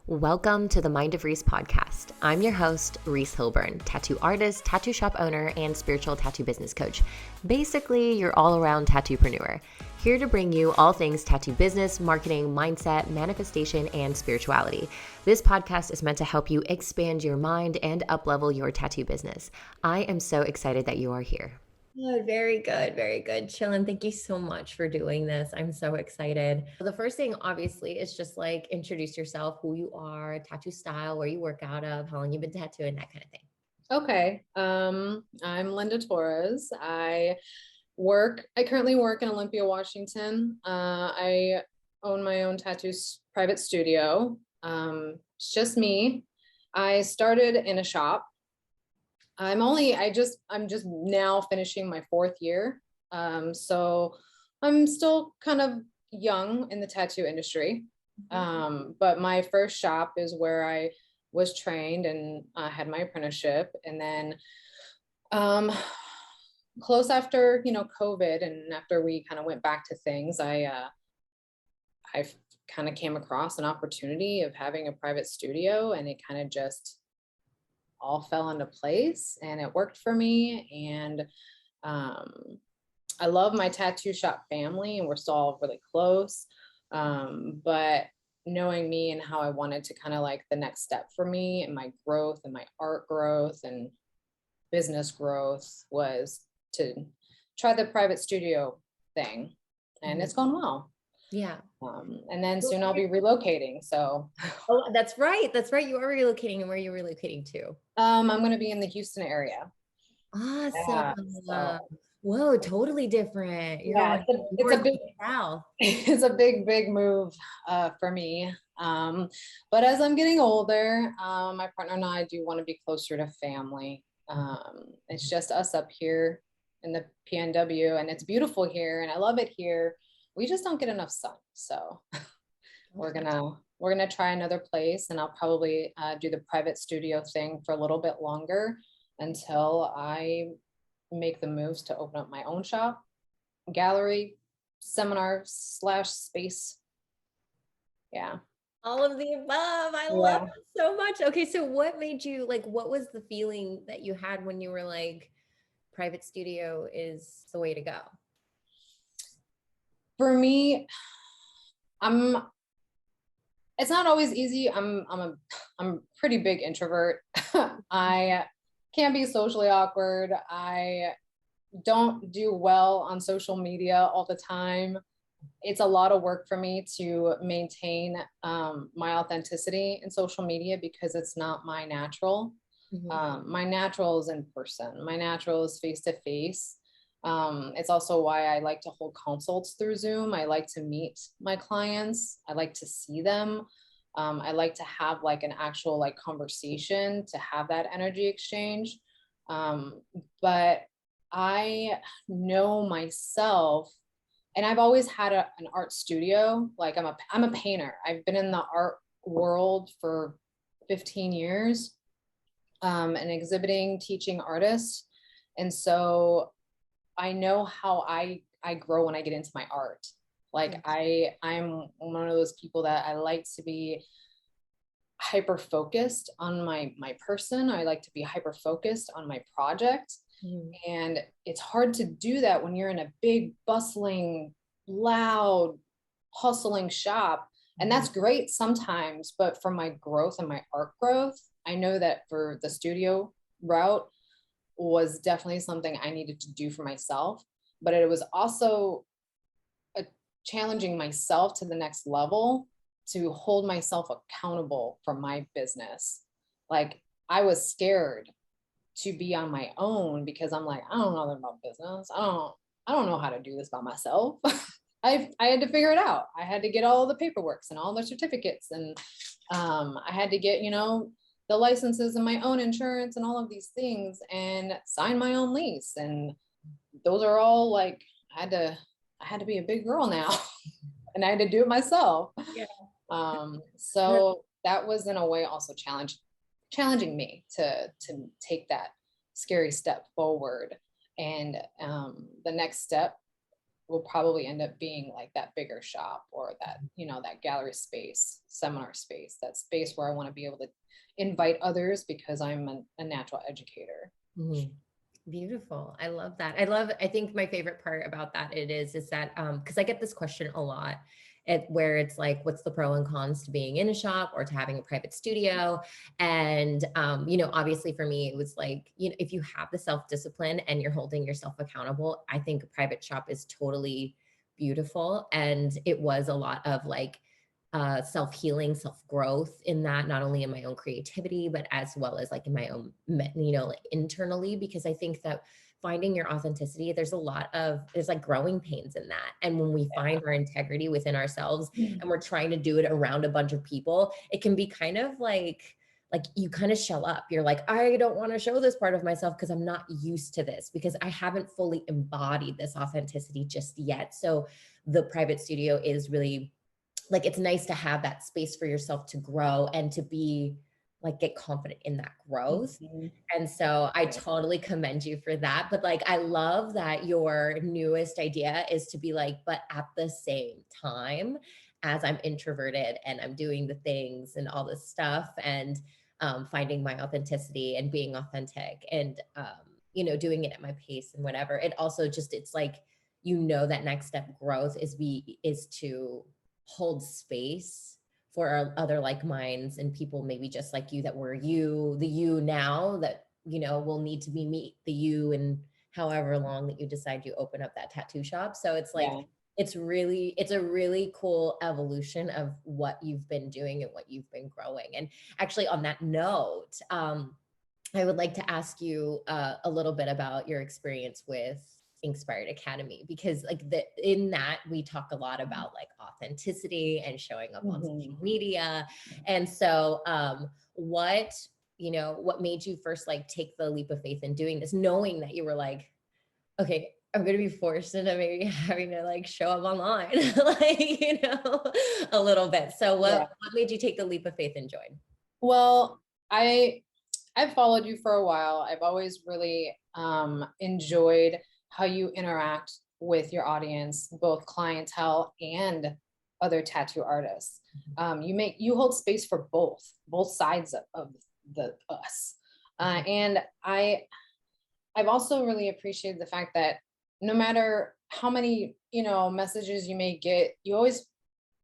Welcome to the Mind of Reese podcast. I'm your host, Reese Hilburn, tattoo artist, tattoo shop owner, and spiritual tattoo business coach. Basically, your all-around tattoopreneur. Here to bring you all things tattoo business, marketing, mindset, manifestation, and spirituality. This podcast is meant to help you expand your mind and up-level your tattoo business. I am so excited that you are here. Good, very good, very good. Chillin', thank you so much for doing this. I'm so excited. The first thing, obviously, is just like introduce yourself, who you are, tattoo style, where you work out of, how long you've been tattooing, that kind of thing. Okay. I'm Linda Torres. I currently work in Olympia, Washington. I own my own tattoo private studio. It's just me. I started in a shop. I'm just now finishing my 4th year. So I'm still kind of young in the tattoo industry. But my first shop is where I was trained and had my apprenticeship. And then close after, COVID, and after we kind of went back to things, I kind of came across an opportunity of having a private studio, and it kind of just all fell into place and it worked for me. And I love my tattoo shop family and we're still all really close. But knowing me and how I wanted to kind of like the next step for me and my growth and my art growth and business growth was to try the private studio thing. And it's gone well. Yeah. And then soon I'll be relocating. So. Oh, that's right. That's right. You are relocating. And where are you relocating to? I'm going to be in the Houston area. Awesome. Yeah, so. Whoa, totally different. It's a big south. It's a big move for me. But as I'm getting older, my partner and I do want to be closer to family. It's just us up here in the PNW, and it's beautiful here, and I love it here. We just don't get enough sun, so we're gonna try another place, and I'll probably do the private studio thing for a little bit longer until I make the moves to open up my own shop, gallery, seminar / space. Yeah. All of the above. I love it so much. Okay, so what made you what was the feeling that you had when you were like, private studio is the way to go? For me, it's not always easy. I'm a pretty big introvert. I can be socially awkward. I don't do well on social media all the time. It's a lot of work for me to maintain my authenticity in social media because it's not my natural. My natural is in person. My natural is face to face. It's also why I like to hold consults through Zoom. I like to meet my clients. I like to see them. I like to have like an actual like conversation to have that energy exchange. But I know myself, and I've always had an art studio. Like I'm a painter. I've been in the art world for 15 years, and exhibiting, teaching artists. And so I know how I grow when I get into my art. Like I'm one of those people that I like to be hyper focused on my person. I like to be hyper focused on my project. And it's hard to do that when you're in a big, bustling, loud, hustling shop. And that's great sometimes, but for my growth and my art growth, I know that for the studio route was definitely something I needed to do for myself, but it was also challenging myself to the next level to hold myself accountable for my business. Like I was scared to be on my own because I'm like, I don't know nothing about business. I don't know how to do this by myself. I had to figure it out. I had to get all the paperwork and all the certificates, and I had to get, the licenses and my own insurance and all of these things and sign my own lease. And those are all like, I had to be a big girl now and I had to do it myself. Yeah. So that was in a way also challenging me to take that scary step forward. And the next step will probably end up being like that bigger shop, or that, you know, that gallery space, seminar space, that space where I want to be able to invite others because I'm a natural educator. Mhm. Beautiful. I love that. I think my favorite part about that is that, cause I get this question a lot where it's like, what's the pro and cons to being in a shop or to having a private studio? And, you know, obviously for me, it was like, you know, if you have the self-discipline and you're holding yourself accountable, I think a private shop is totally beautiful. And it was a lot of like, self-healing, self-growth in that, not only in my own creativity, but as well as like in my own, you know, like internally, because I think that finding your authenticity, there's like growing pains in that. And when we find our integrity within ourselves and we're trying to do it around a bunch of people, it can be kind of like you kind of shell up. You're like, I don't want to show this part of myself because I'm not used to this, because I haven't fully embodied this authenticity just yet. So the private studio is really like, it's nice to have that space for yourself to grow and to be like, get confident in that growth. And so I totally commend you for that. But like, I love that your newest idea is to be like, but at the same time, as I'm introverted and I'm doing the things and all this stuff, and finding my authenticity and being authentic, and you know, doing it at my pace and whatever. It also just, it's like, you know, that next step growth is to hold space for our other like minds and people maybe just like you, that were the you now that, you know, will need to be meet the you and however long that you decide you open up that tattoo shop. So it's like, it's a really cool evolution of what you've been doing and what you've been growing. And actually on that note, I would like to ask you a little bit about your experience with InkSpired Academy, because like in that we talk a lot about like authenticity and showing up on social media. And so what made you first like take the leap of faith in doing this, knowing that you were like, okay, I'm going to be forced into maybe having to like show up online, like, you know, a little bit. So what made you take the leap of faith and join? Well, I've followed you for a while. I've always really enjoyed how you interact with your audience, both clientele and other tattoo artists. You hold space for both sides of the us. And I've also really appreciated the fact that no matter how many, you know, messages you may get, you always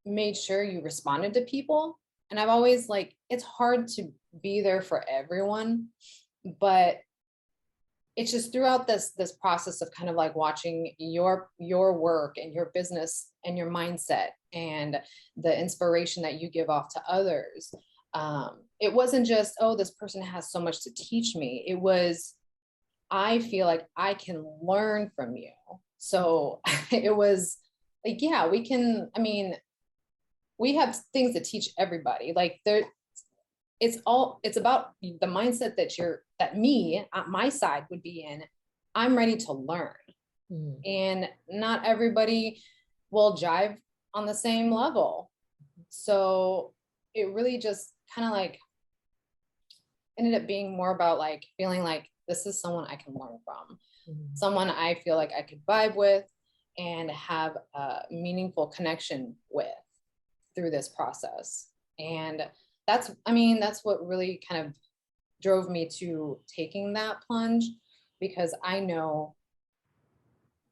made sure you responded to people. And I've always like, it's hard to be there for everyone, but it's just throughout this process of kind of like watching your work and your business and your mindset and the inspiration that you give off to others. It wasn't just, oh, this person has so much to teach me. It was, I feel like I can learn from you. So it was like, yeah, we can, I mean, we have things to teach everybody. Like it's about the mindset that my side would be in. I'm ready to learn. And not everybody will jive on the same level. So it really just kind of like ended up being more about like feeling like this is someone I can learn from, someone I feel like I could vibe with and have a meaningful connection with through this process. And that's what really kind of drove me to taking that plunge, because I know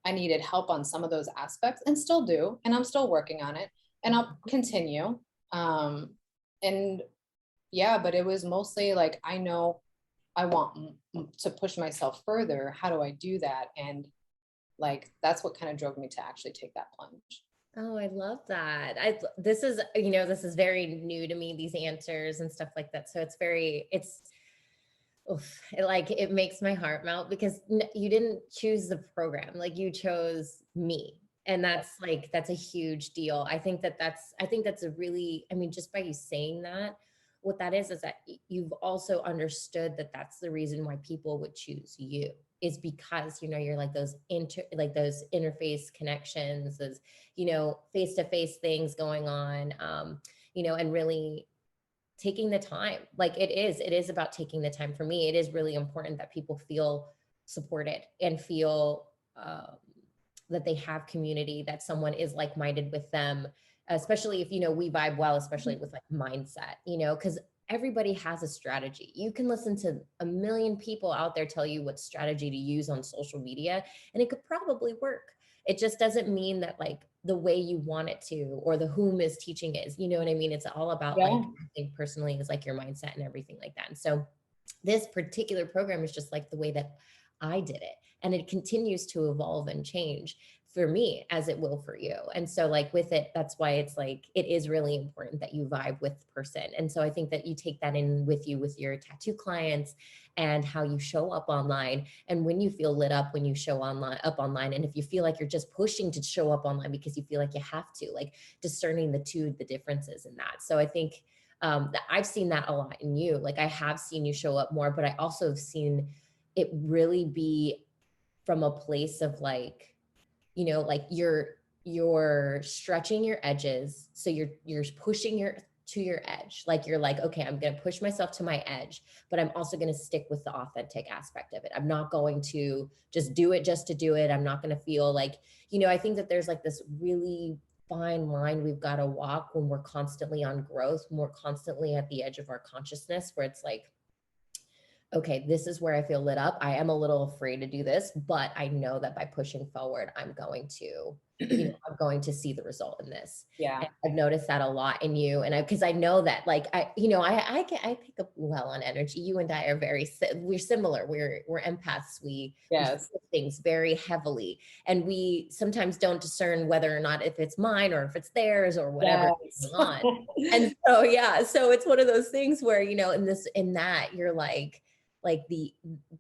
I needed help on some of those aspects and still do, and I'm still working on it and I'll continue. And yeah, but it was mostly like, I know I want to push myself further. How do I do that? And like, that's what kind of drove me to actually take that plunge. Oh, I love that. This is very new to me, these answers and stuff like that. So it makes my heart melt, because you didn't choose the program, like you chose me. And that's a huge deal. I think that's a really, I mean, just by you saying that, what that is that you've also understood that that's the reason why people would choose you, is because, you know, you're like those interface connections, those, you know, face-to-face things going on, you know, and really taking the time. Like it is about taking the time. For me, it is really important that people feel supported and feel that they have community, that someone is like-minded with them, especially if, you know, we vibe well, especially with like mindset, you know, because everybody has a strategy. You can listen to a million people out there tell you what strategy to use on social media, and it could probably work. It just doesn't mean that like the way you want it to, or the whom is teaching is, you know what I mean? It's all about like, I think personally is like your mindset and everything like that. And so this particular program is just like the way that I did it. And it continues to evolve and change for me as it will for you. And so like with it, that's why it's like, it is really important that you vibe with the person. And so I think that you take that in with you with your tattoo clients and how you show up online. And when you feel lit up, when you show online, and if you feel like you're just pushing to show up online because you feel like you have to, like discerning the differences in that. So I think that I've seen that a lot in you. Like I have seen you show up more, but I also have seen it really be from a place of like, you know, like you're stretching your edges. So you're pushing to your edge. Like you're like, okay, I'm going to push myself to my edge, but I'm also going to stick with the authentic aspect of it. I'm not going to just do it just to do it. I'm not going to feel like, you know, I think that there's like this really fine line we've got to walk when we're constantly on growth, when we're constantly at the edge of our consciousness, where it's like, okay, this is where I feel lit up. I am a little afraid to do this, but I know that by pushing forward, I'm going to, you know, I'm going to see the result in this. Yeah. And I've noticed that a lot in you. And because I know that like, you know, I pick up well on energy. You and I are we're similar. We're empaths. We feel things very heavily, and we sometimes don't discern whether or not if it's mine or if it's theirs or whatever is going on. And so, yeah, so it's one of those things where, you know, in that you're like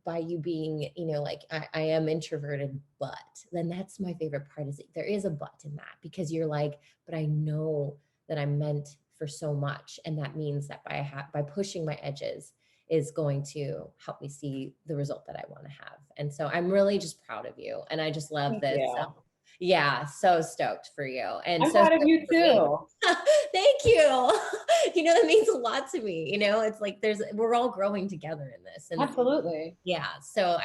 by you being, you know, like I am introverted, but then that's my favorite part is there is a but in that, because you're like, but I know that I'm meant for so much. And that means that by pushing my edges is going to help me see the result that I want to have. And so I'm really just proud of you. And I just love this. So, yeah, so stoked for you. And I'm so proud of you too. Thank you. You know, that means a lot to me. You know, it's like we're all growing together in this. And absolutely. Yeah. So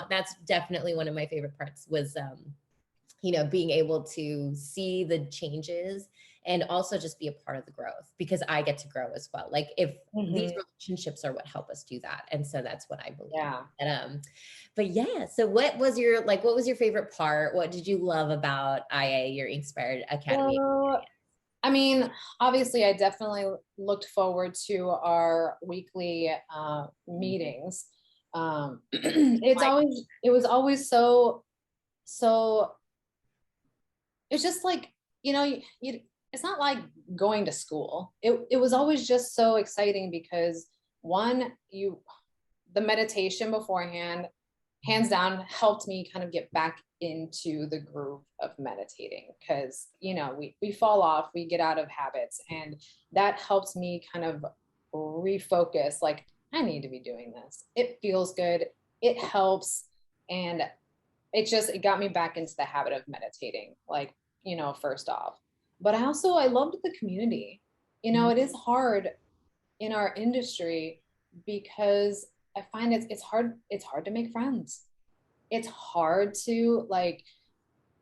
that's definitely one of my favorite parts was, you know, being able to see the changes and also just be a part of the growth, because I get to grow as well. Like if these relationships are what help us do that. And so that's what I believe. Yeah. And, but yeah, so what was your favorite part? What did you love about IA, your InkSpired Academy? Well, I mean, obviously I definitely looked forward to our weekly meetings. It was always so, it's just like, you know, it's not like going to school. It was always just so exciting because one, the meditation beforehand, hands down, helped me kind of get back into the groove of meditating, because, you know, we fall off, we get out of habits, and that helps me kind of refocus. Like, I need to be doing this. It feels good. It helps. And it got me back into the habit of meditating, like, you know, first off. But I loved the community. You know, it is hard in our industry because I find it's hard to make friends. It's hard to like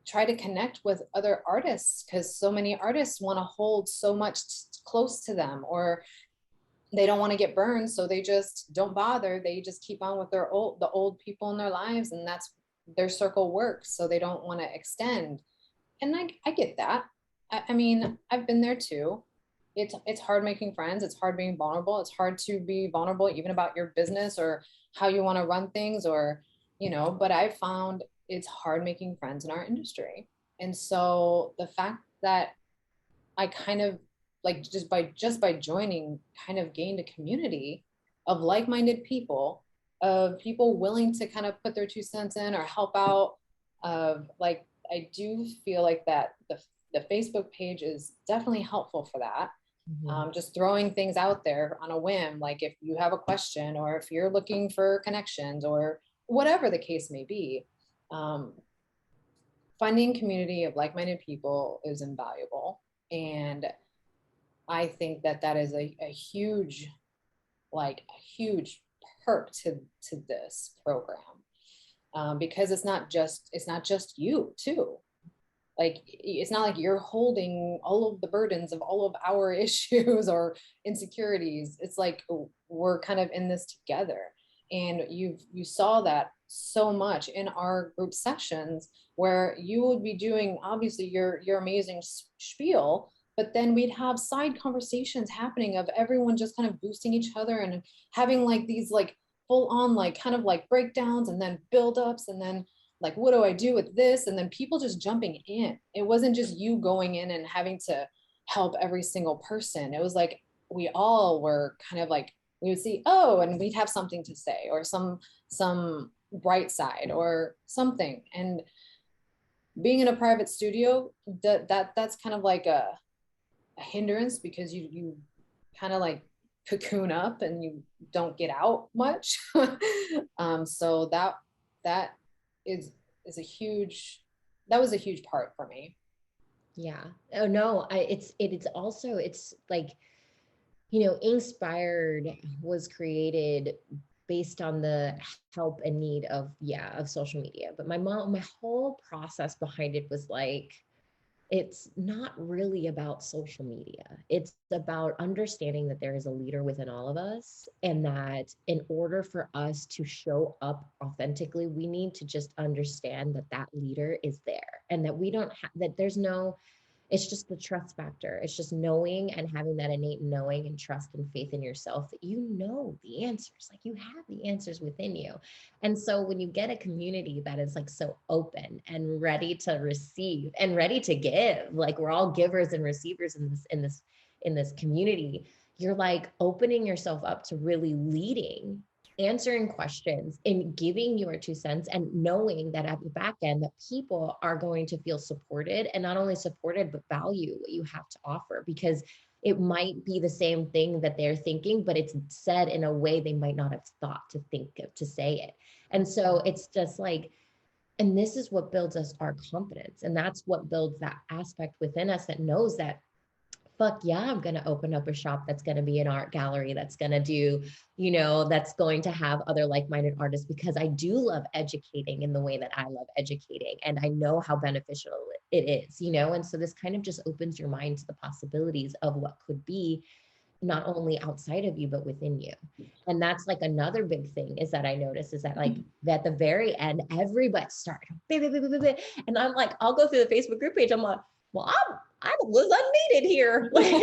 try to connect with other artists, because so many artists want to hold so much close to them, or they don't want to get burned, so they just don't bother. They just keep on with the old people in their lives, and that's their circle works, so they don't want to extend. And I get that. I mean, I've been there too. It's hard making friends. It's hard being vulnerable. It's hard to be vulnerable even about your business or how you want to run things, or, you know, but I found it's hard making friends in our industry. And so the fact that I kind of like just by joining kind of gained a community of like-minded people, of people willing to kind of put their 2 cents in or help out. Of like, I do feel like that the Facebook page is definitely helpful for that. Just throwing things out there on a whim, like if you have a question or if you're looking for connections or whatever the case may be, finding community of like-minded people is invaluable. And I think that is a huge, like a huge perk to this program. because it's not just you too. Like, it's not like you're holding all of the burdens of all of our issues or insecurities. It's like we're kind of in this together. And you saw that so much in our group sessions, where you would be doing obviously your amazing spiel, but then we'd have side conversations happening of everyone just kind of boosting each other and having like these like full on like kind of like breakdowns and then buildups, and then like, what do I do with this? And then people just jumping in. It wasn't just you going in and having to help every single person. It was like we all were kind of like, we would see, oh, and we'd have something to say, or some bright side or something. And being in a private studio, that's kind of like a hindrance, because you kind of like cocoon up and you don't get out much. So that is a huge, that was a huge part for me. Yeah. Oh no, it's also, it's like, you know, InkSpired was created based on the help and need of social media. But my whole process behind it was like, it's not really about social media. It's about understanding that there is a leader within all of us, and that in order for us to show up authentically, we need to just understand that that leader is there, and that we don't have, that there's no, it's just the trust factor. It's just knowing and having that innate knowing and trust and faith in yourself that you know the answers, like you have the answers within you. And so when you get a community that is like so open and ready to receive and ready to give, like we're all givers and receivers in this community, you're like opening yourself up to really leading, answering questions, and giving your 2 cents, and knowing that at the back end that people are going to feel supported, and not only supported but value what you have to offer, because it might be the same thing that they're thinking, but it's said in a way they might not have thought to think of to say it. And so it's just like, and this is what builds us our confidence, and that's what builds that aspect within us that knows that, fuck yeah, I'm going to open up a shop that's going to be an art gallery, that's going to do, you know, that's going to have other like-minded artists, because I do love educating in the way that I love educating. And I know how beneficial it is, you know? And so this kind of just opens your mind to the possibilities of what could be, not only outside of you, but within you. And that's like another big thing is that I noticed is that like at the very end, everybody started, and I'm like, I'll go through the Facebook group page. I'm like, well, I was unneeded here. Like,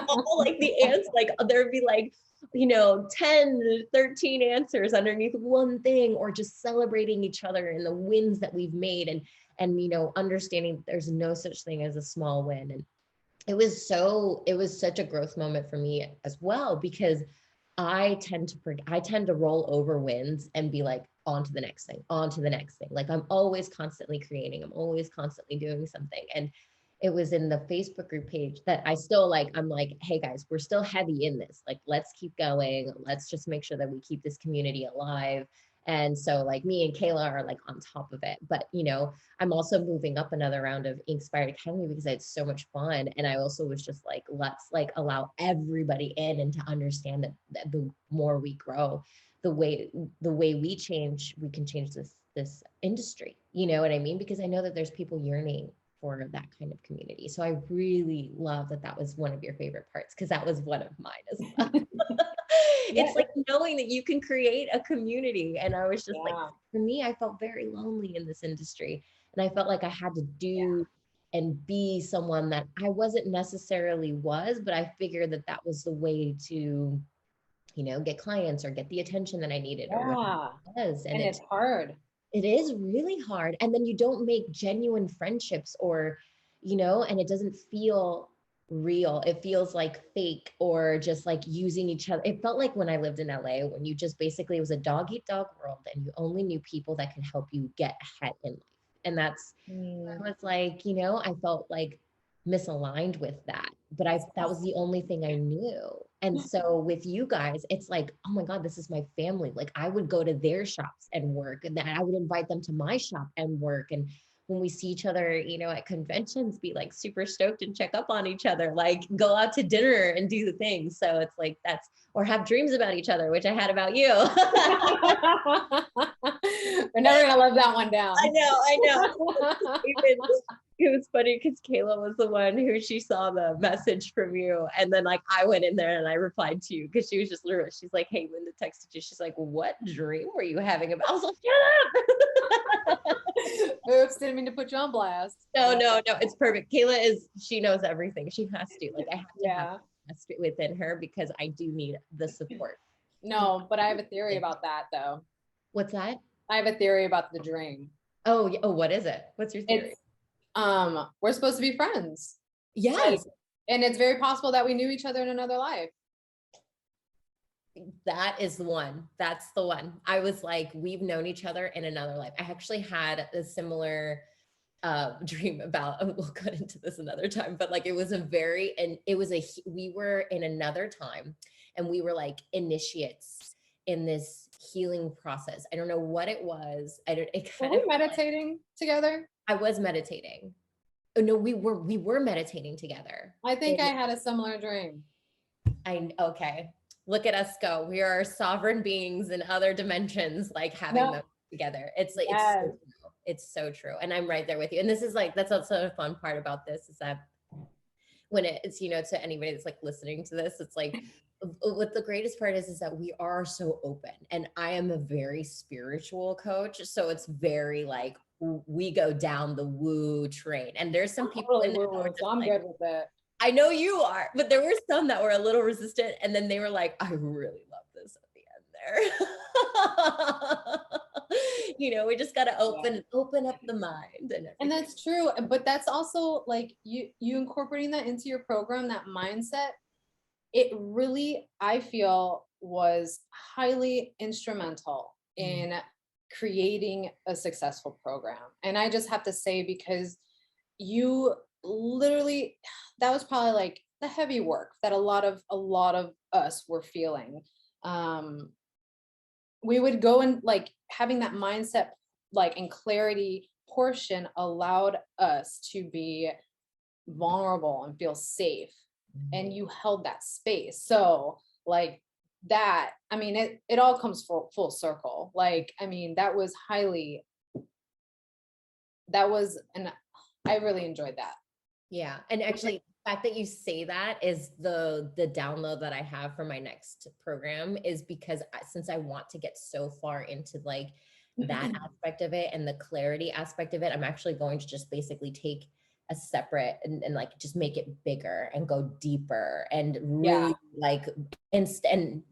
all like the ants, like there'd be like, you know, 10, 13 answers underneath one thing, or just celebrating each other and the wins that we've made. And, you know, understanding there's no such thing as a small win. And it was such a growth moment for me as well, because I tend to roll over wins and be like, on to the next thing, on to the next thing. Like I'm always constantly creating, I'm always constantly doing something. And it was in the Facebook group page that I still like, I'm like, hey guys, we're still heavy in this. Like, let's keep going. Let's just make sure that we keep this community alive. And so like me and Kayla are like on top of it. But, you know, I'm also moving up another round of InkSpired Academy because I had so much fun. And I also was just like, let's like allow everybody in, and to understand that the more we grow, the way we change, we can change this industry. You know what I mean? Because I know that there's people yearning for that kind of community. So I really love that was one of your favorite parts, because that was one of mine as well. It's like knowing that you can create a community. And I was just like, for me, I felt very lonely in this industry. And I felt like I had to do and be someone that I wasn't necessarily was, but I figured that was the way to, you know, get clients or get the attention that I needed. Or what it was. And it's hard. It is really hard. And then you don't make genuine friendships, or, you know, and it doesn't feel real. It feels like fake, or just like using each other. It felt like when I lived in LA, when you just basically, it was a dog eat dog world, and you only knew people that could help you get ahead in life. And that's, I was like, you know, I felt like misaligned with that, but that was the only thing I knew. And so with you guys, it's like, oh my God, this is my family. Like I would go to their shops and work, and then I would invite them to my shop and work. And when we see each other, you know, at conventions, be like super stoked and check up on each other, like go out to dinner and do the things. So it's like or have dreams about each other, which I had about you. We're never gonna let that one down. I know. It was funny because Kayla was the one who she saw the message from you. And then like I went in there and I replied to you because she was just literally, she's like, hey, Linda texted you. She's like, what dream were you having about? I was like, shut up. Oops, didn't mean to put you on blast. No, it's perfect. Kayla she knows everything. She has to. Like I have to have it within her because I do need the support. No, but I have a theory about that though. What's that? I have a theory about the dream. Oh, what is it? What's your theory? We're supposed to be friends. Yes. And it's very possible that we knew each other in another life. That is the one. That's the one. I was like, we've known each other in another life. I actually had a similar dream about, we'll get into this another time, but like, we were in another time and we were like initiates in this healing process. I don't know what it was. Were we meditating together? I was meditating. Oh, no, we were meditating together. I think I had a similar dream. Okay. Look at us go. We are sovereign beings in other dimensions, like having them together. It's like, it's so true. And I'm right there with you. And this is like, that's also a fun part about this is that when it's, you know, to anybody that's like listening to this, it's like, what the greatest part is that we are so open, and I am a very spiritual coach. So it's very like, we go down the woo train, and there's some people in there so I'm good with it. I know you are, but there were some that were a little resistant, and then they were like, I really love this at the end there. You know, we just got to open up the mind. And that's true. But that's also like you incorporating that into your program, that mindset, it really, I feel, was highly instrumental in creating a successful program. And I just have to say, because you literally, that was probably like the heavy work that a lot of us were feeling. We would go and like having that mindset, like, and clarity portion allowed us to be vulnerable and feel safe. And you held that space. So like that, I mean, it all comes full circle. Like, I mean, and I really enjoyed that. Yeah. And actually the fact that you say that is the download that I have for my next program, is because since I want to get so far into like that aspect of it and the clarity aspect of it, I'm actually going to just basically take a separate and like just make it bigger and go deeper and really like and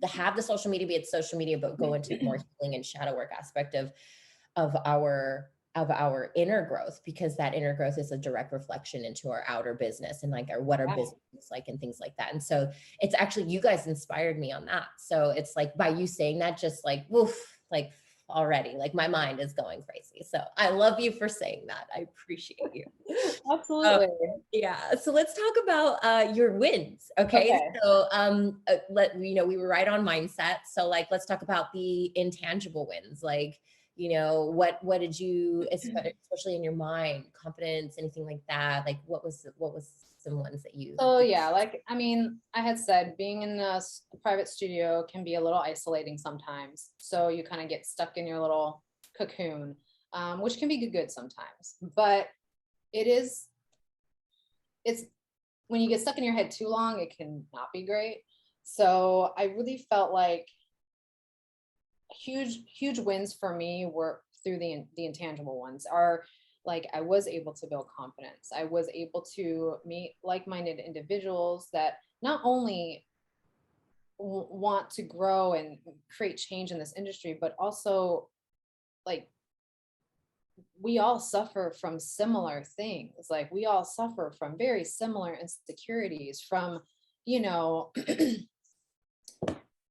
have the social media be its social media, but go into more healing and shadow work aspect of our inner growth, because that inner growth is a direct reflection into our outer business and like what our business is like and things like that. And so it's actually, you guys inspired me on that. So it's like by you saying that, just like woof, like already like my mind is going crazy. So I love you for saying that. I appreciate you. Absolutely. Yeah. So let's talk about your wins. Okay. So we were right on mindset. So like, let's talk about the intangible wins. Like, you know, what did you, especially in your mind, confidence, anything like that? Like what was some ones that you? So yeah, like, I mean, I had said being in a private studio can be a little isolating sometimes. So you kind of get stuck in your little cocoon, which can be good sometimes, but it's when you get stuck in your head too long, it can not be great. So I really felt like huge wins for me were through the intangible ones are like, I was able to build confidence. I was able to meet like-minded individuals that not only want to grow and create change in this industry, but also like we all suffer from similar things. Like we all suffer from very similar insecurities, from, you know,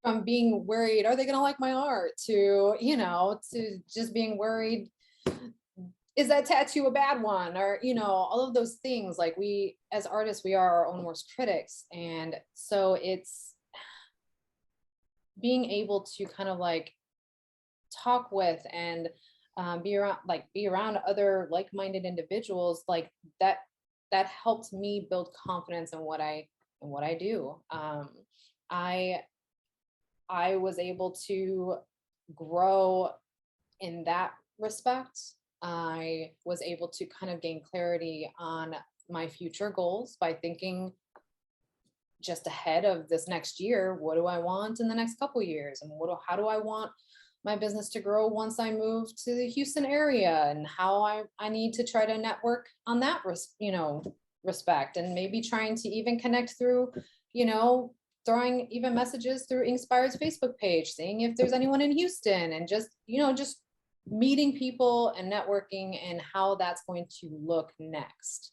from being worried, are they going to like my art, to, you know, to just being worried, is that tattoo a bad one? Or, you know, all of those things. Like we, as artists, we are our own worst critics. And so it's being able to kind of like talk with and be around other like-minded individuals, like that helped me build confidence in what I do. I was able to grow in that respect. I was able to kind of gain clarity on my future goals by thinking just ahead of this next year. What do I want in the next couple years? And how do I want my business to grow once I move to the Houston area, and how I need to try to network on that, respect, and maybe trying to even connect through, throwing even messages through InkSpired's Facebook page, seeing if there's anyone in Houston, and just meeting people and networking, and how that's going to look next.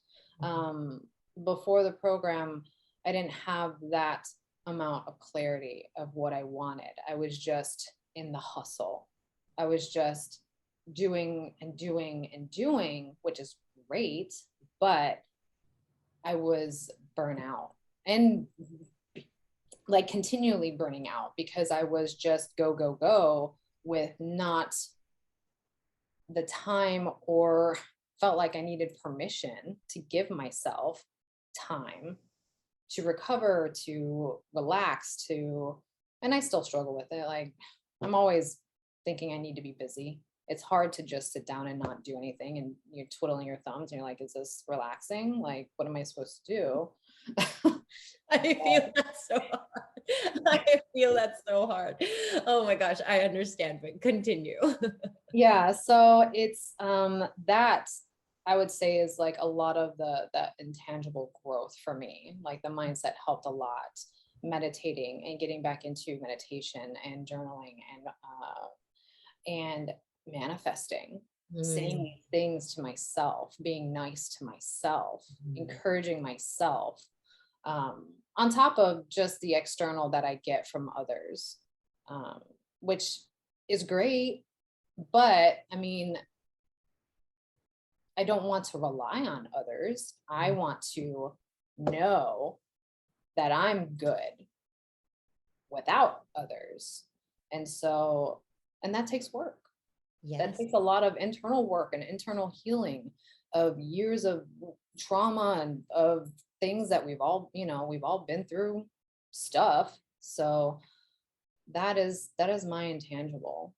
Before the program, I didn't have that amount of clarity of what I wanted. I was just in the hustle. I was just doing and doing and doing, which is great, but I was burnt out, and like continually burning out, because I was just go, go, go, with not the time, or felt like I needed permission to give myself time to recover, to relax, and I still struggle with it. Like, I'm always thinking I need to be busy. It's hard to just sit down and not do anything, and you're twiddling your thumbs and you're like, is this relaxing? Like, what am I supposed to do? I feel that so hard. I feel that so hard. Oh my gosh, I understand, but continue. Yeah, so it's that I would say is like a lot of that intangible growth for me. Like, the mindset helped a lot. Meditating and getting back into meditation and journaling and manifesting, saying things to myself, being nice to myself, encouraging myself, on top of just the external that I get from others, which is great. But I mean, I don't want to rely on others. I want to know that I'm good without others. And that takes work. Yes. That takes a lot of internal work and internal healing of years of trauma and of things that we've all been through stuff. So that is my intangible.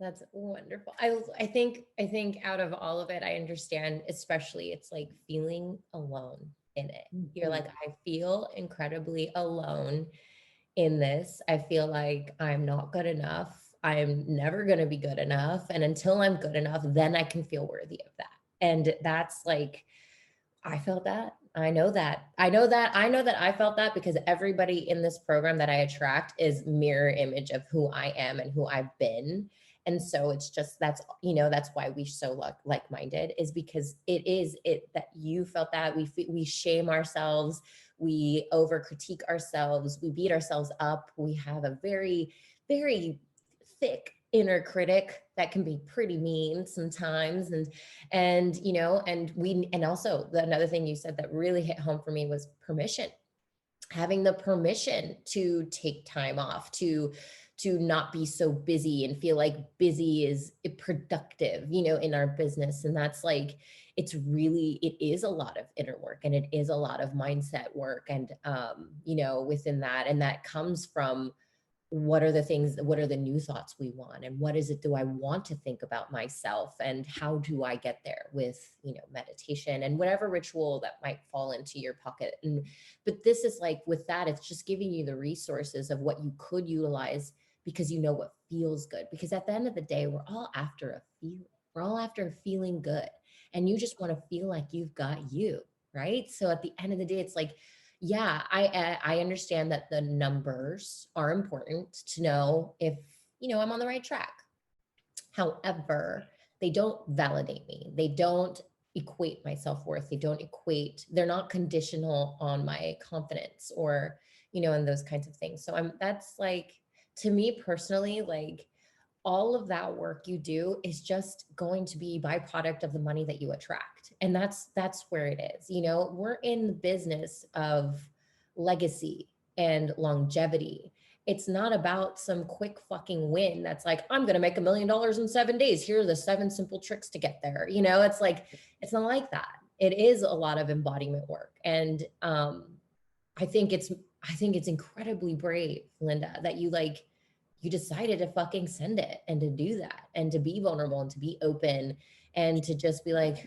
That's wonderful. I think out of all of it, I understand, especially it's like feeling alone in it. You're like, I feel incredibly alone in this. I feel like I'm not good enough. I'm never going to be good enough. And until I'm good enough, then I can feel worthy of that. And that's like, I felt that. I know that I felt that, because everybody in this program that I attract is mirror image of who I am and who I've been. And so it's just, that's why we so like-minded, is because that you felt that. We shame ourselves. We over critique ourselves. We beat ourselves up. We have a very, very thick inner critic that can be pretty mean sometimes. And also another thing you said that really hit home for me was permission. Having the permission to take time off, to not be so busy and feel like busy is productive, in our business. And that's like, it is a lot of inner work, and it is a lot of mindset work. And, within that, and that comes from, what are the new thoughts we want, and what is it do I want to think about myself, and how do I get there with, meditation and whatever ritual that might fall into your pocket. But this is like, with that, it's just giving you the resources of what you could utilize, because what feels good. Because at the end of the day, we're all after feeling good, and you just want to feel like you've got you, right? So at the end of the day, it's like, yeah, I understand that the numbers are important to know if, I'm on the right track. However, they don't validate me. They don't equate my self-worth. They're not conditional on my confidence, or, and those kinds of things. So that's like, to me personally, like, all of that work you do is just going to be byproduct of the money that you attract. And that's where it is. We're in the business of legacy and longevity. it's not about some quick fucking win that's like, I'm going to make $1 million in 7 days. Here are the 7 simple tricks to get there. You know, it's like, it's not like that. It is a lot of embodiment work. And I think it's incredibly brave, Linda, that you decided to fucking send it and to do that and to be vulnerable and to be open and to just be like,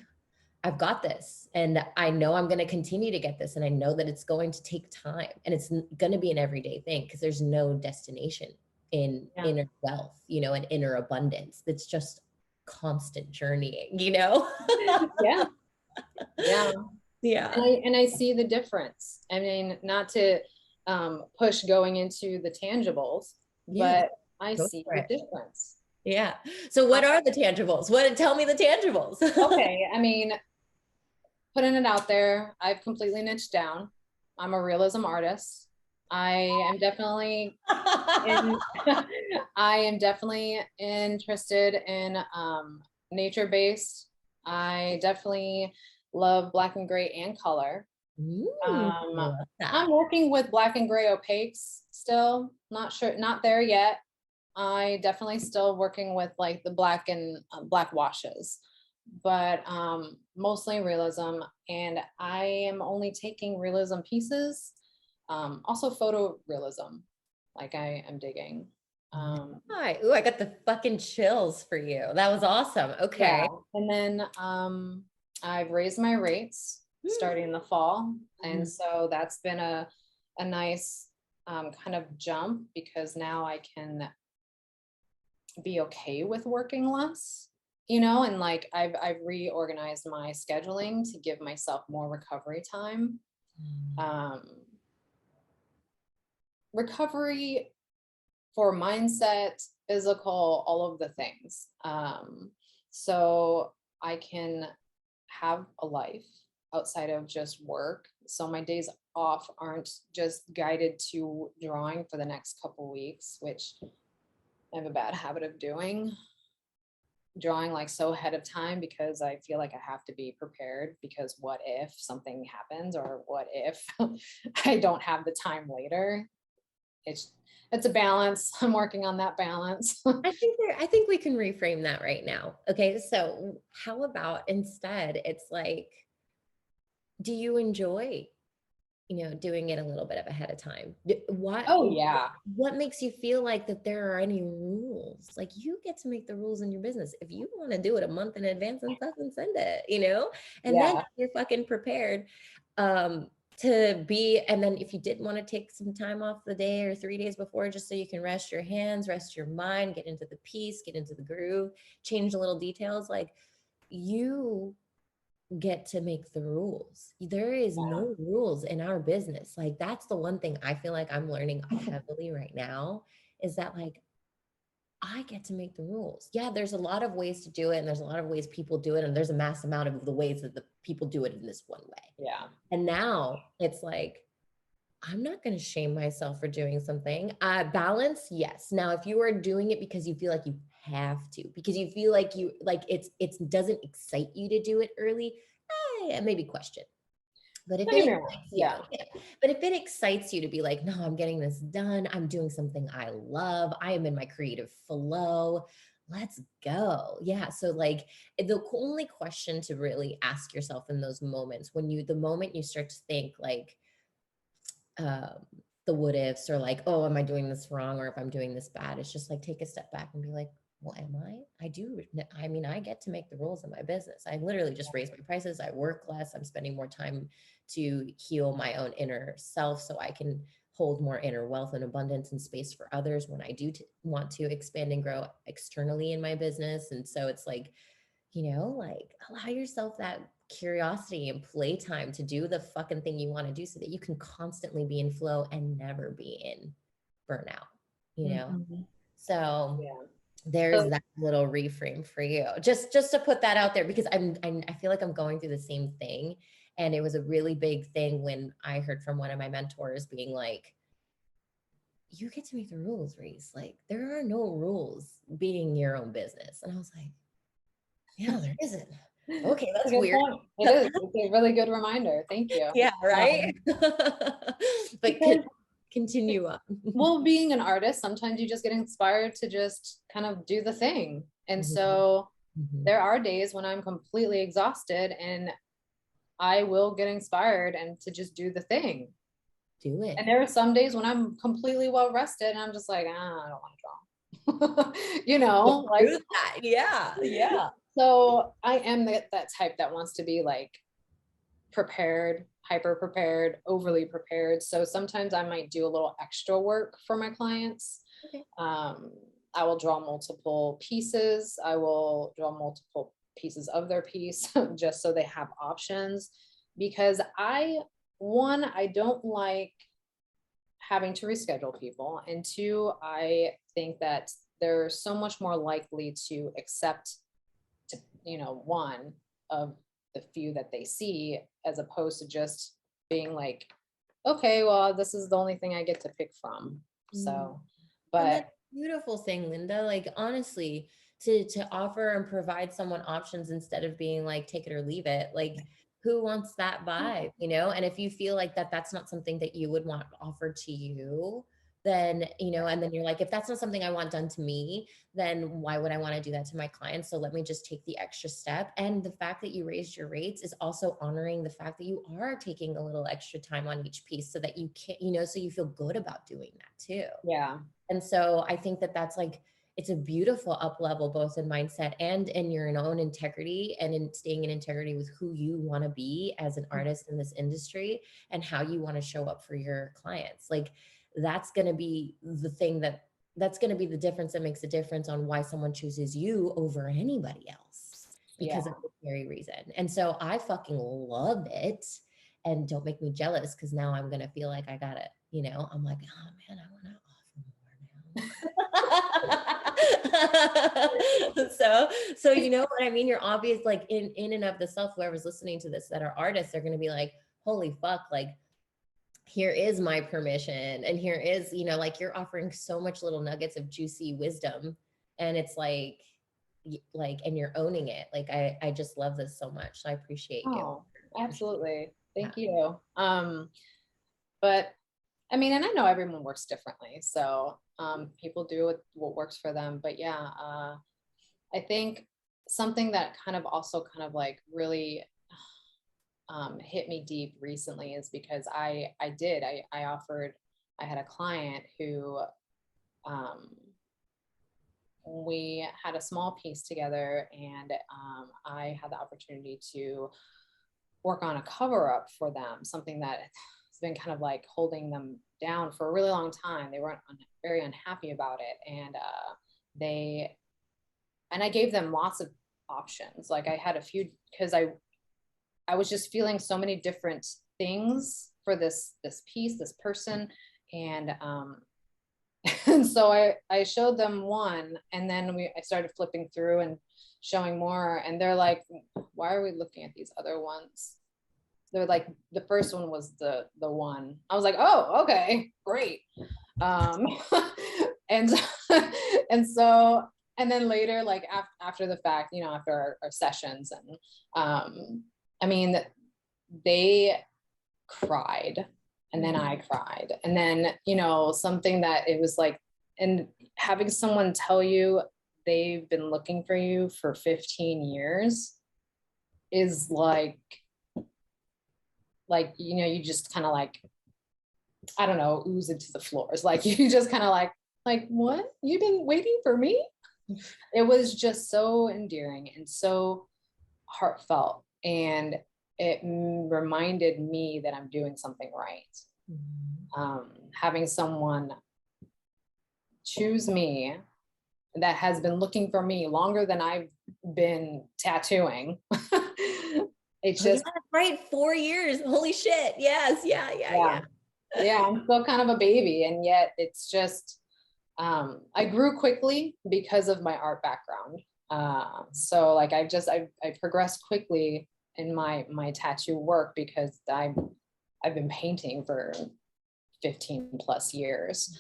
I've got this, and I know I'm going to continue to get this, and I know that it's going to take time, and it's going to be an everyday thing because there's no destination in inner wealth, you know, and inner abundance. It's just constant journeying, you know? Yeah. Yeah. Yeah. And I see the difference. I mean, not to push going into the tangibles, but I see the difference. Yeah. So what are the tangibles? Tell me the tangibles. Okay. I mean, putting it out there, I've completely niched down. I'm a realism artist. I am definitely interested in nature-based. I definitely love black and gray and color. I'm working with black and gray opaques still. Not sure, not there yet. I definitely still working with like the black and black washes, but mostly realism. And I am only taking realism pieces. Also photorealism, like I am digging. Hi. Ooh, I got the fucking chills for you. That was awesome. Okay. Yeah. And then I've raised my rates starting in the fall. And so that's been a nice kind of jump, because now I can be okay with working less, you know, and like I've reorganized my scheduling to give myself more recovery time. Recovery for mindset, physical, all of the things. So I can have a life outside of just work. So my days off aren't just guided to drawing for the next couple weeks, which I have a bad habit of doing. Drawing like so ahead of time, because I feel like I have to be prepared, because what if something happens, or what if I don't have the time later? It's a balance. I'm working on that balance. I think we can reframe that right now. Okay. So how about instead it's like, do you enjoy, you know, doing it a little bit of ahead of time? What makes you feel like that there are any rules? Like, you get to make the rules in your business. If you want to do it a month in advance and fucking send it, you know, and then you're fucking prepared to be. And then if you did want to take some time off the day or 3 days before, just so you can rest your hands, rest your mind, get into the piece, get into the groove, change the little details, like, you get to make the rules. There is no rules in our business. Like, that's the one thing I feel like I'm learning heavily right now, is that like, I get to make the rules. Yeah, there's a lot of ways to do it, and there's a lot of ways people do it, and there's a mass amount of the ways that the people do it in this one way. Yeah. And now it's like, I'm not going to shame myself for doing something. Balance, yes. Now, if you are doing it because you feel like you have to, because you feel like it doesn't excite you to do it early, maybe question. But if it excites you to be like, no, I'm getting this done, I'm doing something I love, I am in my creative flow, let's go. Yeah. So like, the only question to really ask yourself in those moments, the moment you start to think like, the what ifs, or like, oh, am I doing this wrong, or if I'm doing this bad, it's just like, take a step back and be like, well, am I get to make the rules in my business. I literally just raise my prices. I work less. I'm spending more time to heal my own inner self, so I can hold more inner wealth and abundance and space for others when I do want to expand and grow externally in my business. And so it's like, you know, like, allow yourself that curiosity and playtime to do the fucking thing you want to do, so that you can constantly be in flow and never be in burnout, you know? So there's that little reframe for you, just to put that out there, because I feel like I'm going through the same thing. And it was a really big thing when I heard from one of my mentors being like, you get to make the rules, Reese. Like, there are no rules being your own business. And I was like, yeah, there isn't. Okay, that's weird. Point. It is. It's a really good reminder. Thank you. Yeah, right. But Continue on. Well, being an artist, sometimes you just get inspired to just kind of do the thing. And so there are days when I'm completely exhausted and I will get inspired and to just do the thing. Do it. And there are some days when I'm completely well rested and I'm just like, I don't want to draw. You know, like that. Yeah. So I am that type that wants to be like prepared, hyper prepared, overly prepared. So sometimes I might do a little extra work for my clients. Okay. I will draw multiple pieces. I will draw multiple pieces of their piece just so they have options, because I don't like having to reschedule people. And two, I think that they're so much more likely to accept, one of the few that they see, as opposed to just being like, okay, well, this is the only thing I get to pick from. So, but that's a beautiful thing, Linda. Like, honestly, to offer and provide someone options instead of being like, take it or leave it. Like, who wants that vibe, And if you feel like that's not something that you would want offered to you, then, and then you're like, if that's not something I want done to me, then why would I want to do that to my clients? So let me just take the extra step. And the fact that you raised your rates is also honoring the fact that you are taking a little extra time on each piece so that you can, so you feel good about doing that too. Yeah. And so I think that's like, it's a beautiful up level, both in mindset and in your own integrity, and in staying in integrity with who you want to be as an artist in this industry and how you want to show up for your clients. Like, that's going to be the thing that's going to be the difference that makes a difference on why someone chooses you over anybody else, because of this very reason. And so I fucking love it. And don't make me jealous, because now I'm going to feel like I got it. I'm like, oh man, I want to so you know what I mean? You're obvious, like in and of the self, whoever's listening to this that are artists, they're going to be like, holy fuck, like, here is my permission. And here is, like, you're offering so much little nuggets of juicy wisdom, and it's like, and you're owning it. Like, I just love this so much. So I appreciate you. Absolutely. Thank you. But I mean, and I know everyone works differently. So people do what works for them. But yeah, I think something that also like really hit me deep recently is because I had a client who we had a small piece together, and I had the opportunity to work on a cover up for them, something that has been kind of like holding them down for a really long time. They weren't very unhappy about it. And I gave them lots of options. Like, I had a few, because I was just feeling so many different things for this piece, this person. And and so I showed them one, and then I started flipping through and showing more, and they're like, why are we looking at these other ones? They're like, the first one was the one. I was like, oh, okay, great. And so and then later, like after the fact, after our sessions, and I mean, they cried, and then I cried, and then something that it was like, and having someone tell you they've been looking for you for 15 years is like you just kind of like, I don't know, ooze into the floors. Like, you just kind of like, what? You've been waiting for me? It was just so endearing and so heartfelt. And it reminded me that I'm doing something right. Having someone choose me that has been looking for me longer than I've been tattooing. It's just right. 4 years. Holy shit. Yes. Yeah. I'm still kind of a baby, and yet it's just I grew quickly because of my art background. So like I progressed quickly in my tattoo work because I've been painting for 15 plus years.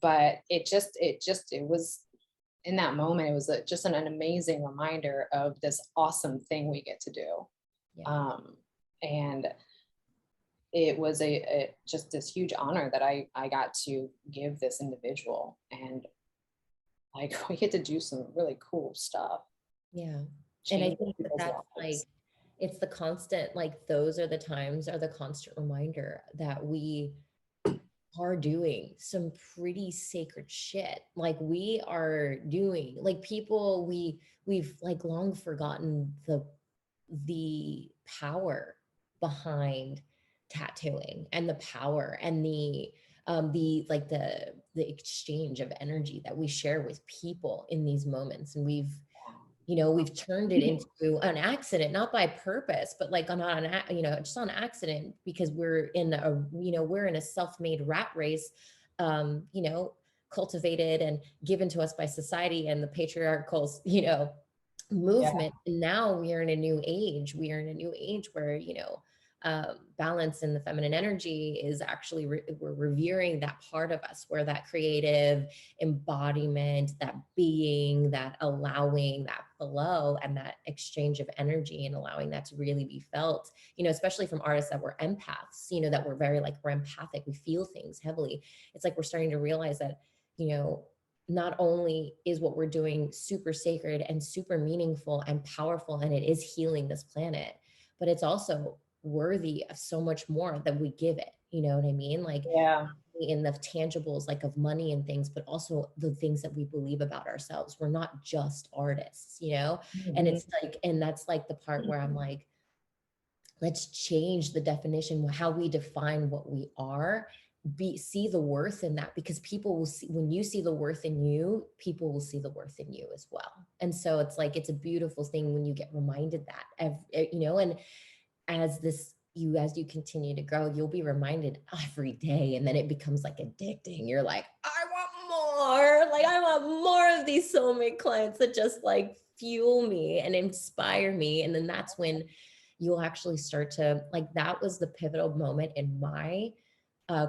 But it was, in that moment, it was just an amazing reminder of this awesome thing we get to do. Yeah. And it was just this huge honor that I got to give this individual, and like we get to do some really cool stuff. Yeah. And I Change think that people's that's lives. like, it's the constant, like those are the times, are the constant reminder that we are doing some pretty sacred shit. Like we are doing, like people, we've like long forgotten the power behind tattooing and the power and the like the exchange of energy that we share with people in these moments. And we've turned it into an accident, not by purpose, but like just on accident, because we're in a self-made rat race, cultivated and given to us by society and the patriarchal, Yeah. movement. And now we are in a new age. We are in a new age where, balance in the feminine energy is actually, we're revering that part of us where that creative embodiment, that being, that allowing, that flow, and that exchange of energy, and allowing that to really be felt, especially from artists that were empaths, that we're very like, we're empathic, we feel things heavily. It's like we're starting to realize that, not only is what we're doing super sacred and super meaningful and powerful, and it is healing this planet, but it's also worthy of so much more than we give it. You know what I mean? Like Yeah. in the tangibles, like of money and things, but also the things that we believe about ourselves. We're not just artists, and Mhm. it's like, and that's like the part where I'm like, let's change the definition, how we define what we are. See the worth in that, because people will see, when you see the worth in you, people will see the worth in you as well. And so it's like, it's a beautiful thing when you get reminded that, and as you continue to grow, you'll be reminded every day, and then it becomes like addicting. You're like, I want more. Like I want more of these soulmate clients that just like fuel me and inspire me. And then that's when you'll actually start to, like, that was the pivotal moment in my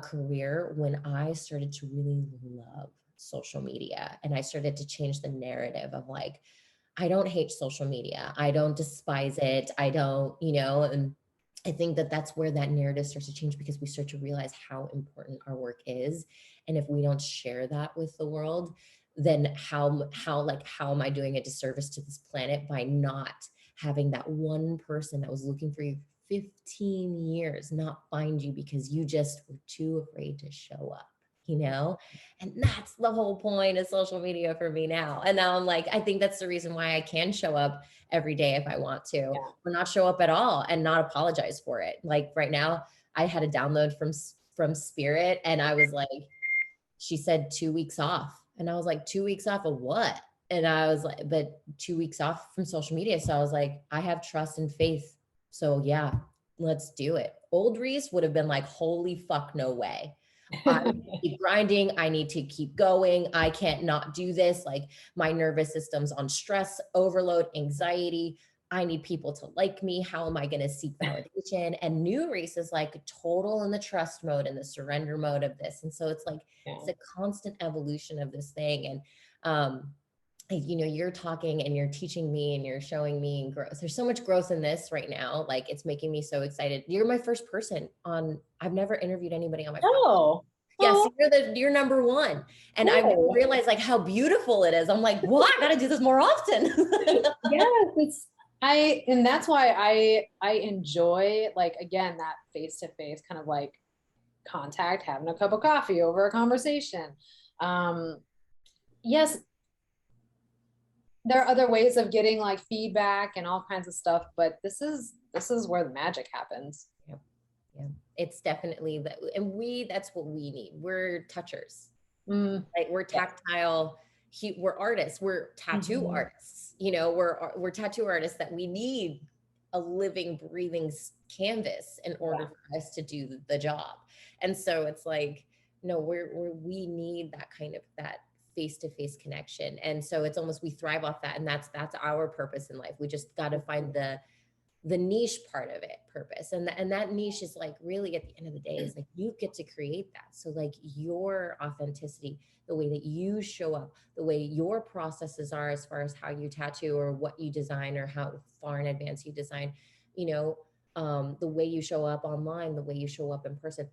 career when I started to really love social media, and I started to change the narrative of like, I don't hate social media, I don't despise it, I don't, and I think that that's where that narrative starts to change, because we start to realize how important our work is. And if we don't share that with the world, then how am I doing a disservice to this planet by not having that one person that was looking for you 15 years not find you because you just were too afraid to show up, and that's the whole point of social media for me now. And now I'm like, I think that's the reason why I can show up every day if I want to, Yeah. or not show up at all and not apologize for it. Like right now, I had a download from Spirit, and I was like, she said 2 weeks off, and I was like, 2 weeks off of what? And I was like, but 2 weeks off from social media. So I was like, I have trust and faith. So yeah, let's do it. Old Reese would have been like, holy fuck, no way. I need to keep grinding. I need to keep going. I can't not do this. Like my nervous system's on stress, overload, anxiety. I need people to like me. How am I going to seek validation? And new Reese is like total in the trust mode and the surrender mode of this. And so it's like, Yeah. it's a constant evolution of this thing. And, you're talking and you're teaching me and you're showing me growth. There's so much growth in this right now. Like it's making me so excited. You're my first person I've never interviewed anybody on my podcast. Oh. Yes, Oh, you're number one. And I've cool. realized like how beautiful it is. I'm like, well, I gotta do this more often. Yes, and that's why I enjoy, like, again, that face-to-face kind of like contact, having a cup of coffee over a conversation. Yes, there are other ways of getting like feedback and all kinds of stuff, but this is where the magic happens. Yeah. Yeah. It's definitely that. And that's what we need. We're touchers. Like we're tactile. We're artists. We're tattoo artists. We're tattoo artists that we need a living, breathing canvas in order for us to do the job. And so it's like, no, we need that kind of that face-to-face connection. And so it's almost, we thrive off that. And that's our purpose in life. We just got to find the niche part of it, purpose. And that niche is like, really at the end of the day, is like, you get to create that. So like your authenticity, the way that you show up, the way your processes are as far as how you tattoo or what you design or how far in advance you design, the way you show up online, the way you show up in person,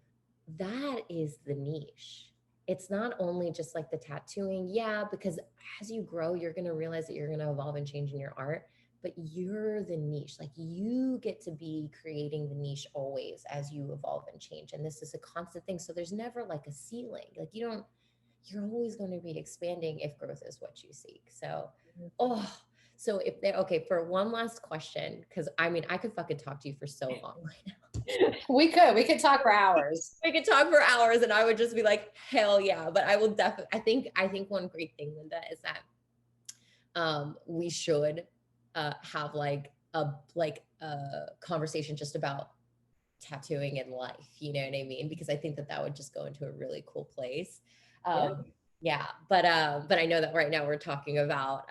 that is the niche. It's not only just like the tattooing, yeah, because as you grow, you're going to realize that you're going to evolve and change in your art, but you're the niche. Like you get to be creating the niche always as you evolve and change. And this is a constant thing. So there's never like a ceiling. Like you're always going to be expanding if growth is what you seek. So, so if they, okay, for one last question, because I mean, I could fucking talk to you for so long right now. We could talk for hours. We could talk for hours and I would just be like, hell yeah. But I will definitely, I think one great thing, Linda, is that we should have like a conversation just about tattooing in life. You know what I mean? Because I think that would just go into a really cool place. Yeah. But I know that right now we're talking about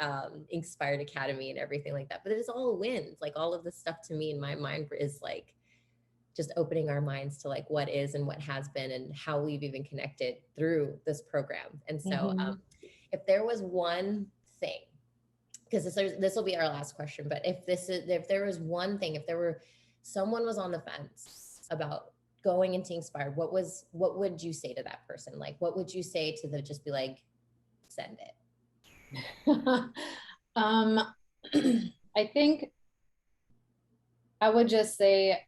InkSpired Academy and everything like that, but it is all wins. Like all of this stuff to me in my mind is like just opening our minds to like what is and what has been and how we've even connected through this program. And so if there was one thing, because this will be our last question, but if there was one thing, if someone was on the fence about going into InkSpired, what would you say to that person? Like, what would you say to them? Just be like, send it. I think I would just say,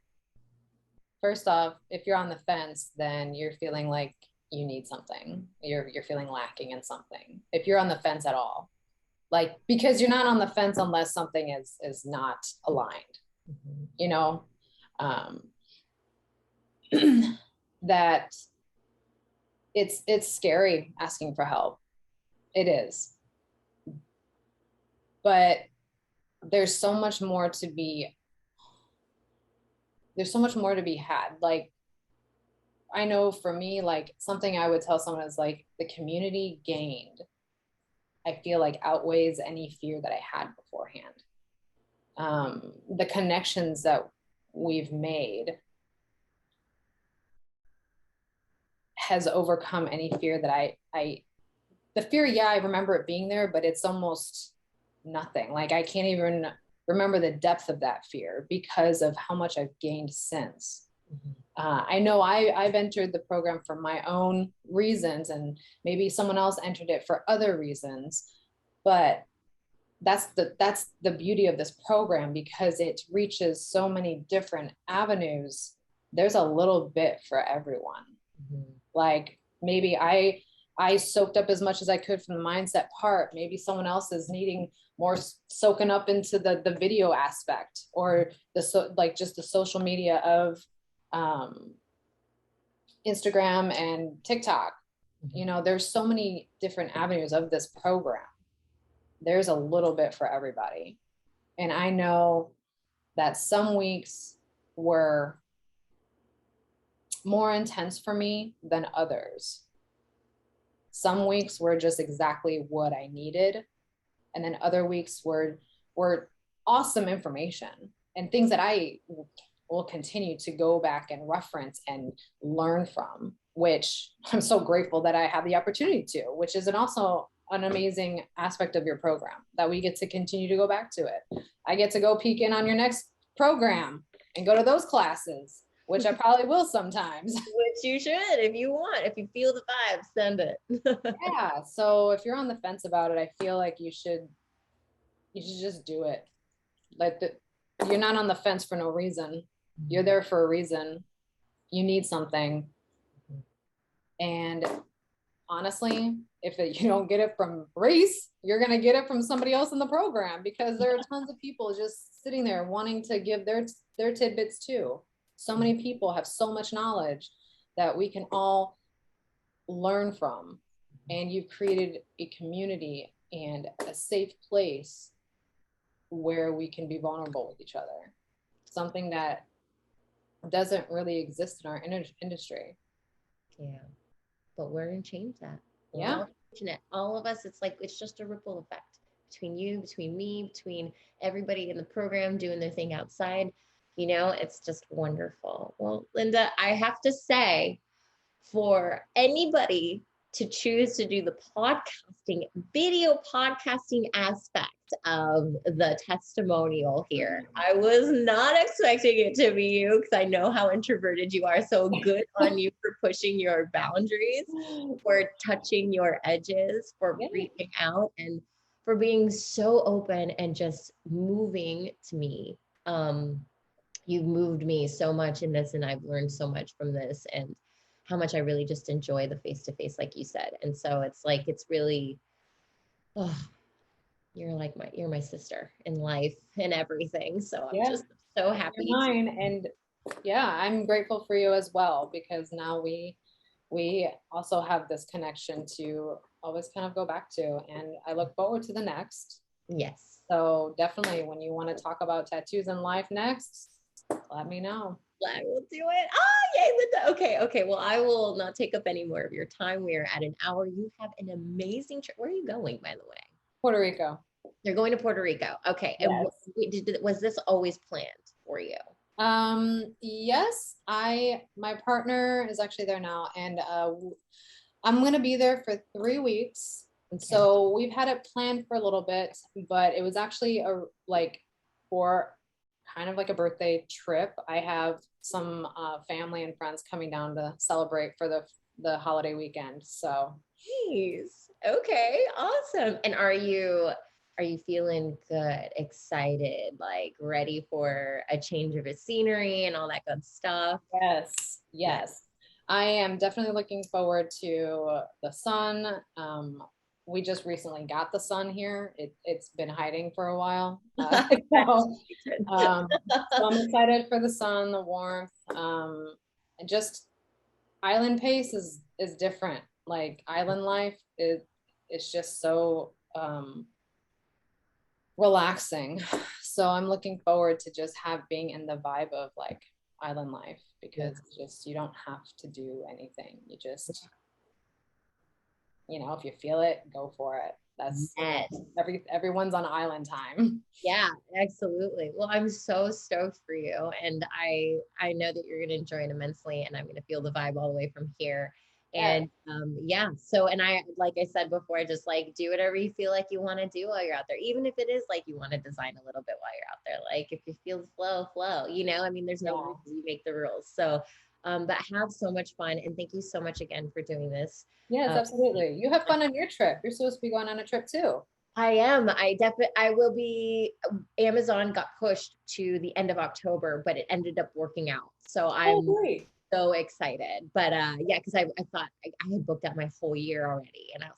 first off, if you're on the fence, then you're feeling like you need something. You're feeling lacking in something. If you're on the fence at all, like, because you're not on the fence unless something is not aligned, you know, that it's scary asking for help. It is, but there's so much more to be had. Like, I know for me, like something I would tell someone is like the community gained, I feel like outweighs any fear that I had beforehand. The connections that we've made has overcome any fear that the fear, yeah, I remember it being there, but it's almost nothing. Like I can't even remember the depth of that fear because of how much I've gained since. I know I've entered the program for my own reasons, and maybe someone else entered it for other reasons, but that's the beauty of this program, because it reaches so many different avenues. There's a little bit for everyone. Like maybe I soaked up as much as I could from the mindset part. Maybe someone else is needing more soaking up into the video aspect, or just the social media of Instagram and TikTok. You know, there's so many different avenues of this program. There's a little bit for everybody. And I know that some weeks were more intense for me than others. Some weeks were just exactly what I needed. And then other weeks were awesome information and things that I will continue to go back and reference and learn from, which I'm so grateful that I have the opportunity to, which is also an amazing aspect of your program, that we get to continue to go back to it. I get to go peek in on your next program and go to those classes, which I probably will sometimes. Which you should, if you want. If you feel the vibe, send it. Yeah. So if you're on the fence about it, I feel like you should just do it. Like you're not on the fence for no reason. You're there for a reason. You need something. And honestly, if you don't get it from Reese, you're going to get it from somebody else in the program, because there are tons of people just sitting there wanting to give their tidbits too. So many people have so much knowledge that we can all learn from. And you've created a community and a safe place where we can be vulnerable with each other. Something that doesn't really exist in our industry. Yeah. But we're going to change that. Yeah. All of us, it's just a ripple effect between you, between me, between everybody in the program doing their thing outside. You know, it's just wonderful. Well, Linda, I have to say, for anybody to choose to do the podcasting, video podcasting aspect of the testimonial here. I was not expecting it to be you because I know how introverted you are. So good on you for pushing your boundaries, for touching your edges, for reaching out, and for being so open and just moving to me. You've moved me so much in this, and I've learned so much from this, and how much I really just enjoy the face-to-face, like you said. And so it's like, it's really, oh, you're my sister in life and everything. So I'm just so happy. You're mine. And yeah, I'm grateful for you as well, because now we also have this connection to always kind of go back to, and I look forward to the next. Yes. So definitely when you want to talk about tattoos in life next, let me know. I will do it. Oh, yay, Linda. Okay. Well, I will not take up any more of your time. We are at an hour. You have an amazing trip. Where are you going, by the way? Puerto Rico. You're going to Puerto Rico. Okay. Yes. And was this always planned for you? Yes, my partner is actually there now, and I'm going to be there for 3 weeks. Okay. So we've had it planned for a little bit, but it was actually for kind of like a birthday trip. I have some family and friends coming down to celebrate for the holiday weekend. So nice. Okay, awesome. And are you feeling good, excited, like ready for a change of a scenery and all that good stuff? Yes. I am definitely looking forward to the sun. We just recently got the sun here. It's been hiding for a while. So I'm excited for the sun, the warmth. And just island pace is different. Like island life it's just so relaxing. So I'm looking forward to just being in the vibe of like island life, because just you don't have to do anything. You just, if you feel it, go for it. That's everyone's on island time. Yeah, absolutely. Well, I'm so stoked for you, and I know that you're going to enjoy it immensely, and I'm going to feel the vibe all the way from here. And so, and I, like I said before, just like do whatever you feel like you want to do while you're out there, even if it is like you want to design a little bit while you're out there. Like if you feel the flow, I mean, there's no rules, you make the rules. So but have so much fun, and thank you so much again for doing this. Yes, absolutely. You have fun on your trip. You're supposed to be going on a trip too. I am. I will be. Amazon got pushed to the end of October, but it ended up working out. So I'm so excited. But because I thought I had booked out my whole year already, and I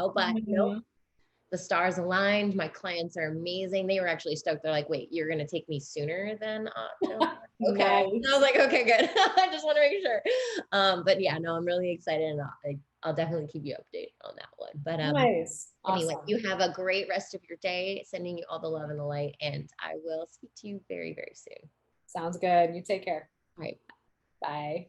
was like, nope. The stars aligned. My clients are amazing. They were actually stoked. They're like, wait, you're going to take me sooner than October? Okay. Nice. And I was like, okay, good. I just want to make sure. But yeah, no, I'm really excited, and I'll definitely keep you updated on that one. But nice. Anyway, you have a great rest of your day. Sending you all the love and the light, and I will speak to you very, very soon. Sounds good. You take care. All right. Bye.